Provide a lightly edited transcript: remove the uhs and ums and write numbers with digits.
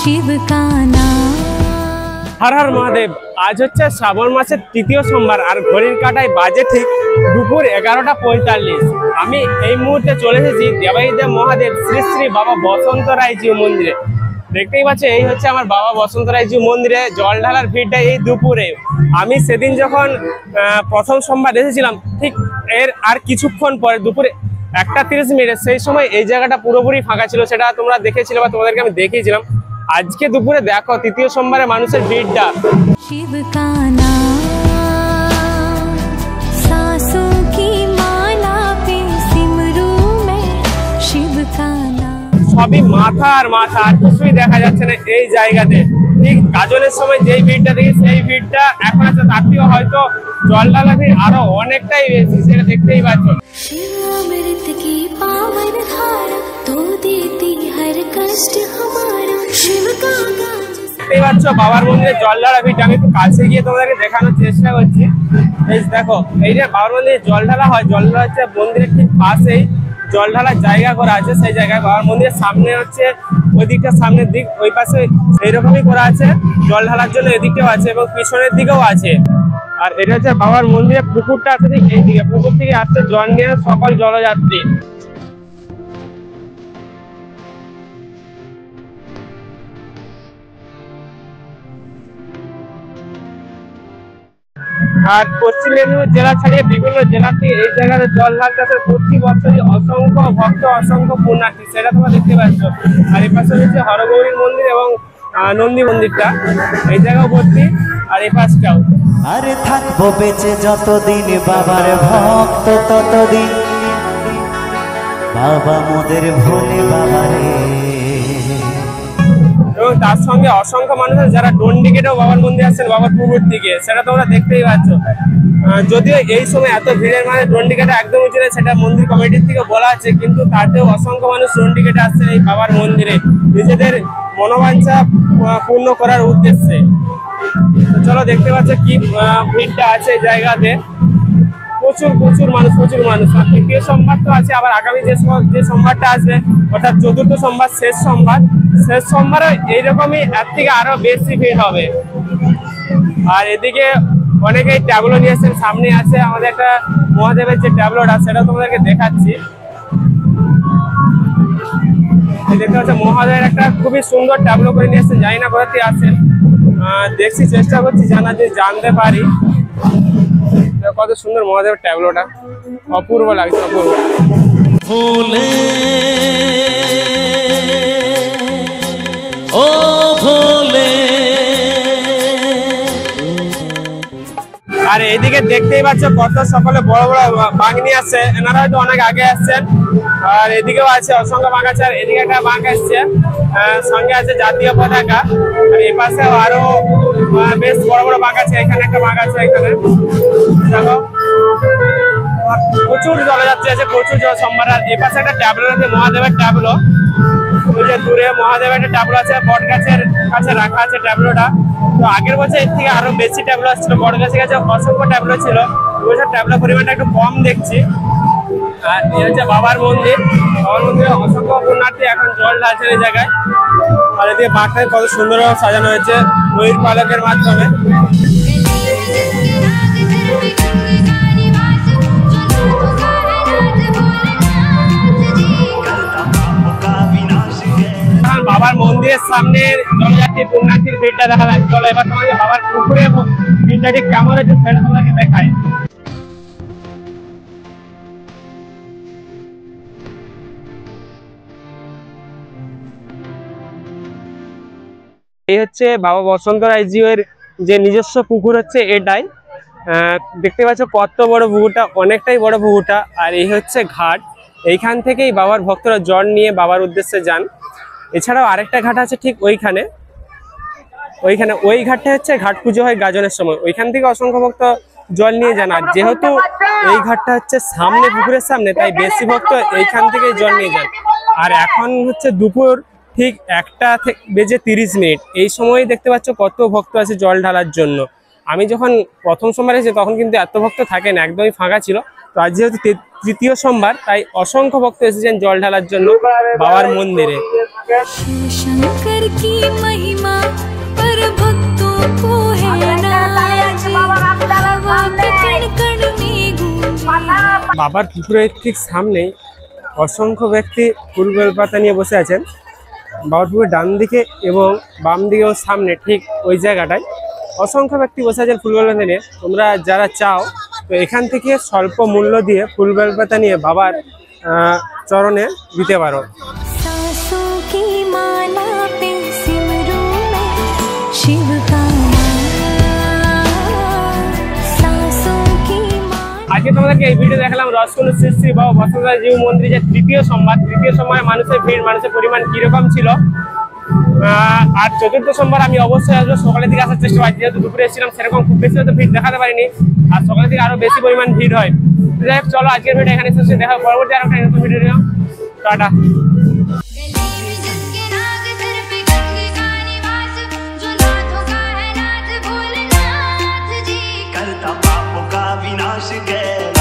शिव का नाम। हर हर महादेव। आज হচ্ছে শ্রাবণ মাসের তৃতীয় সোমবার আর ঘড়ির কাঁটায় বাজে ঠিক দুপুর 11:45। আমি এই মুহূর্তে চলে এসেছি দেবাদিদেব মহাদেব শ্রী শ্রী বাবা বসন্ত রায়জিউ মন্দিরে। দেখতেই পাচ্ছ এই হচ্ছে আমার বাবা বসন্ত রায়জিউ মন্দিরে জল ঢালার ভিড়টা এই দুপুরে। আমি সেদিন যখন প্রথম সোমবার এসেছিলাম ঠিক এর আর কিছুক্ষণ পরে দুপুরে 1:30 সেই সময় এই জায়গাটা পুরোপুরি ফাঁকা ছিল, সেটা তোমরা দেখেছিলে বা তোমাদেরকে আমি দেখিয়েছিলাম। আজকে দুপুরে দেখো তৃতীয় সোমবারে মানুষের ভিড়টা। शिव का नाम सांसों की माला पे सिमरू में शिव का नाम। সবই মাথা আর মাথা, আর কিছুই দেখা যাচ্ছে না এই জায়গাতে। ঠিক গাজনের সময় যেই ভিড়টা দেখি সেই ভিড়টা এখন আছে, তার থেকে হয়তো জল ঢালা ভিড় আরো অনেকটাই বেশি, সেটা দেখতেই পাচ্ছ। शिव अमृत की पावन धारा तो देती हर कष्ट हमारा शिव का गान। দেখতেই পাচ্ছ বাবার মন্দিরে জল ঢালা ভিড়। আমি একটু কাছে গিয়ে তোমাদেরকে দেখানোর চেষ্টা করছি। এই দেখো এই যে বাবার মন্দিরে জল ঢালা হয়, জল ঢালা হচ্ছে মন্দিরের ঠিক পাশেই জল ঢালার জায়গা করা আছে। সেই জায়গায় বাবার মন্দিরের সামনে হচ্ছে ওই দিকটা, সামনের দিক ওই পাশে এইরকমই করা আছে জল ঢালার জন্য, এদিকেও আছে এবং পিছনের দিকেও আছে। আর এটা হচ্ছে বাবার মন্দিরের পুকুরটা আছে ঠিক এই দিকে, পুকুর থেকে আসছে জল নিয়ে সকল জলযাত্রী। আর পশ্চিম মেদিনীপুর জেলা ছাড়িয়ে বিভিন্ন জেলা থেকে এই জায়গাতে জল ঢালতে প্রতি বছরই অসংখ্য ভক্ত, অসংখ্য পুণ্যার্থী, সেটা তোমরা দেখতে পাচ্ছ। আর এই পাশে হচ্ছে হরগৌরী মন্দির এবং নন্দী মন্দিরটা, এই জায়গাও ভর্তি। আর এই পাশটাও। আরে থাকবো বেঁচে যতদিন বাবার ভক্ত ততদিন, বাবা মোদের ভোলে বাবারে। এবং তার সঙ্গে অসংখ্য মানুষের যারা ডন্ডিকেটেও বাবার মন্দির আসছেন বাবার পুকুর থেকে, সেটা তোমরা দেখতেই পাচ্ছ। যদিও এই সময় এত ভিড়ের মানে ডন্ডিকেটে একদম উঁচু নেই, সেটা মন্দির কমিটির থেকে বলা আছে, কিন্তু তাতেও অসংখ্য মানুষ ডন্ডিকেটে আসছেন এই বাবার মন্দিরে নিজেদের মনোবাঞ্ছা পূর্ণ করার উদ্দেশ্যে। তো চলো দেখতে পাচ্ছ কি ভিড়টা আছে এই জায়গাতে। প্রচুর প্রচুর মানুষ, প্রচুর মানুষ। আর তৃতীয় সোমবার তো আছে, আবার আগামী যে সোমবারটা আসবে অর্থাৎ চতুর্থ সোমবার, শেষ সোমবার, শেষ সোমবারে এইরকমই এর থেকে আরো বেশি ভিড় হবে। আর এদিকে অনেকেই ট্যাবলো নিয়ে এসেছেন, সামনে আছে আমাদের একটা মহাদেবের যে ট্যাবলোটা, সেটা তোমাদেরকে দেখাচ্ছি। দেখতে পাচ্ছ মহাদেবের একটা খুবই সুন্দর ট্যাবলো করে নিয়ে এসেছেন, জানি না কোথা থেকে আসেন, দেখছি চেষ্টা করছি জানতে পারি। কত সুন্দর মহাদেবের ট্যাবলোটা, অপূর্ব লাগছে, অপূর্ব। ভোলে ও ভোলে। আর এইদিকে দেখতেই পাচ্ছ কত সকলে বড় বড় বাঘ নিয়ে আসছে, এনারা হয়তো অনেক আগে আসছেন। আর এদিকেও আছে অসংখ্য বাঘ আছে, আর এদিকে একটা বাঘ আসছে, সঙ্গে আছে জাতীয় পতাকা। আর এই পাশে আরো বেশ বড় বড় বাঘ আছে, এখানে একটা বাঘ আছে, এখানে দেখো প্রচুর জলযাত্রী আছে, প্রচুর জল সোমবার। আর এই পাশে একটা ট্যাবলো আছে, মহাদেবের ট্যাবলো। ওই যে দূরে মহাদেবের একটা ট্যাবলো আছে, বট গাছের কাছে রাখা আছে ট্যাবলোটা। তো আগের বছর এর থেকে আরো বেশি ট্যাবলো আসছিল, বট গাছের কাছে অসংখ্য ট্যাবলো ছিল, এবছর ট্যাবলো পরিমাণটা একটু কম দেখছি। আর এই হচ্ছে বাবার মন্দির, বাবার মন্দিরে অসংখ্য পুণ্যার্থী এখন জল ঢালছেন এই জায়গায়। আর এদিকে বাঘটাকে কত সুন্দরভাবে সাজানো হয়েছে ময়ূর পালকের মাধ্যমে। বাবার মন্দিরের সামনে জলযাত্রী পুণ্যার্থীর ভিড়টা দেখা যায়। চলো এবার তোমাকে বাবার পুকুরে ভিড়টা ঠিক কেমন হয়েছে সেটা তোমাকে দেখায়। এই হচ্ছে বাবা বসন্ত রায়জিউর যে নিজস্ব পুকুর হচ্ছে এটাই। দেখতে পাচ্ছ কত বড় পুকুরটা, অনেকটাই বড় পুকুরটা। আর এই হচ্ছে ঘাট, এইখান থেকেই বাবার ভক্তরা জল নিয়ে বাবার উদ্দেশ্যে যান। এছাড়াও আরেকটা ঘাট আছে ঠিক ওইখানে, ওই ঘাটটা হচ্ছে ঘাট পুজো হয় গাজনের সময়, ওইখান থেকে অসংখ্য ভক্ত জল নিয়ে যান। আর যেহেতু এই ঘাটটা হচ্ছে সামনে, পুকুরের সামনে, তাই বেশি ভক্ত এইখান থেকে জল নিয়ে যান। আর এখন হচ্ছে দুপুর ঠিক 1:30, এই সময় দেখতে পাচ্ছ কত ভক্ত আছে জল ঢালার জন্য। আমি যখন প্রথম সোমবার এসেছি তখন কিন্তু এত ভক্ত থাকে না, একদমই ফাঁকা ছিল। তো আজ যেহেতু তৃতীয় সোমবার, তাই অসংখ্য ভক্ত এসেছেন জল ঢালার জন্য বাবার মন্দিরে। शंकर की महिमा पर भक्तों को है नाज, हवा के कण कण में गूंजे। বাবার পুকুরের ঠিক সামনেই অসংখ্য ব্যক্তি ফুল বেলপাতা নিয়ে বসে আছেন। বাবার পুকুরের ডান দিকে এবং বাম দিকে ও সামনে ঠিক ওই জায়গাটায় অসংখ্য ব্যক্তি বসে আছেন ফুল বেলপাতা নিয়ে। তোমরা যারা চাও তো এখান থেকে স্বল্প মূল্য দিয়ে ফুল বেলপাতা নিয়ে বাবার চরণে দিতে পারো। सांसों की माला पे सिमरूं मैं शिव का नाम, सांसों की माला। আজকে তোমাদেরকে এই ভিডিও দেখালাম রসকুন্ড শ্রী শ্রী বাবা বসন্তদাস জিউ মন্দিরে তৃতীয় সোমবার মানুষের ভিড়, মানুষের পরিমাণ কিরকম ছিল। আর চতুর্থ সোমবার আমি অবশ্যই আসবো, সকালের দিকে আসার চেষ্টা করি। যেহেতু দুপুরে এসেছিলাম সেরকম খুব বেশি হয়তো ভিড় দেখাতে পারিনি, আর সকালের দিকে আরো বেশি পরিমাণ ভিড় হয়। যাই হোক, চলো আজকের ভিডিও এখানে শেষ, দেখা হবে পরবর্তী আরো একটা নতুন ভিডিও নিয়ে। টাটা। जिसके नाग सर पे गंगे का निवास, जो नाथों का है नाथ भोलेनाथ जी, करता पापों का विनाश, गैर